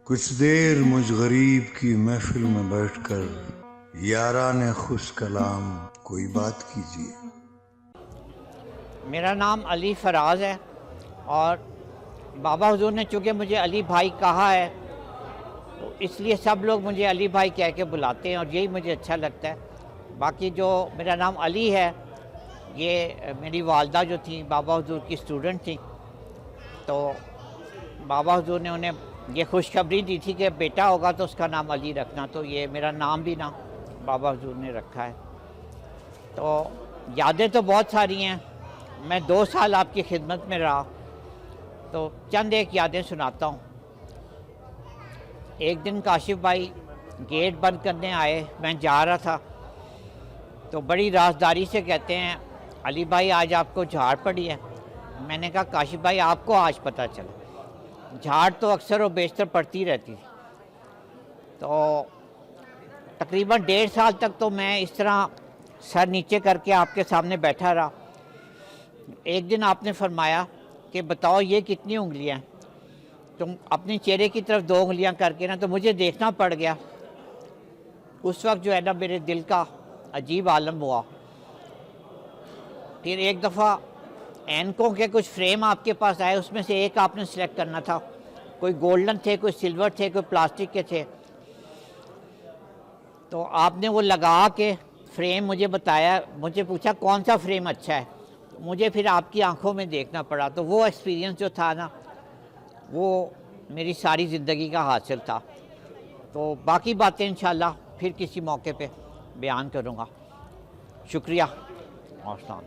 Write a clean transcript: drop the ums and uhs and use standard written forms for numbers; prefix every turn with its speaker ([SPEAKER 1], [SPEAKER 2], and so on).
[SPEAKER 1] کچھ دیر مجھ غریب کی محفل میں بیٹھ کر یاران خوش کلام کوئی بات کیجیے۔
[SPEAKER 2] میرا نام علی فراز ہے اور بابا حضور نے چونکہ مجھے علی بھائی کہا ہے تو اس لیے سب لوگ مجھے علی بھائی کہہ کے بلاتے ہیں اور یہی مجھے اچھا لگتا ہے۔ باقی جو میرا نام علی ہے یہ میری والدہ جو تھیں بابا حضور کی اسٹوڈنٹ تھیں، تو بابا حضور نے انہیں یہ خوشخبری دی تھی کہ بیٹا ہوگا تو اس کا نام علی رکھنا، تو یہ میرا نام بھی نا بابا حضور نے رکھا ہے۔ تو یادیں تو بہت ساری ہیں، میں 2 سال آپ کی خدمت میں رہا تو چند ایک یادیں سناتا ہوں۔ ایک دن کاشف بھائی گیٹ بند کرنے آئے، میں جا رہا تھا تو بڑی رازداری سے کہتے ہیں علی بھائی آج آپ کو جھاڑ پڑی ہے۔ میں نے کہا کاشف بھائی آپ کو آج پتہ چلا، جھاڑ تو اکثر و بیشتر پڑتی رہتی تھی۔ تو تقریباً 1.5 سال تک تو میں اس طرح سر نیچے کر کے آپ کے سامنے بیٹھا رہا۔ ایک دن آپ نے فرمایا کہ بتاؤ یہ کتنی انگلیاں ہیں؟ تم اپنے چہرے کی طرف 2 انگلیاں کر کے نا، تو مجھے دیکھنا پڑ گیا۔ اس وقت جو ہے نا میرے دل کا عجیب عالم ہوا۔ پھر ایک دفعہ اینکوں کے کچھ فریم آپ کے پاس آئے، اس میں سے ایک آپ نے سلیکٹ کرنا تھا، کوئی گولڈن تھے، کوئی سلور تھے، کوئی پلاسٹک کے تھے۔ تو آپ نے وہ لگا کے فریم مجھے بتایا، مجھے پوچھا کون سا فریم اچھا ہے، مجھے پھر آپ کی آنکھوں میں دیکھنا پڑا۔ تو وہ ایکسپیرینس جو تھا نا وہ میری ساری زندگی کا حاصل تھا۔ تو باقی باتیں انشاءاللہ پھر کسی موقع پہ بیان کروں گا۔ شکریہ اور السلام۔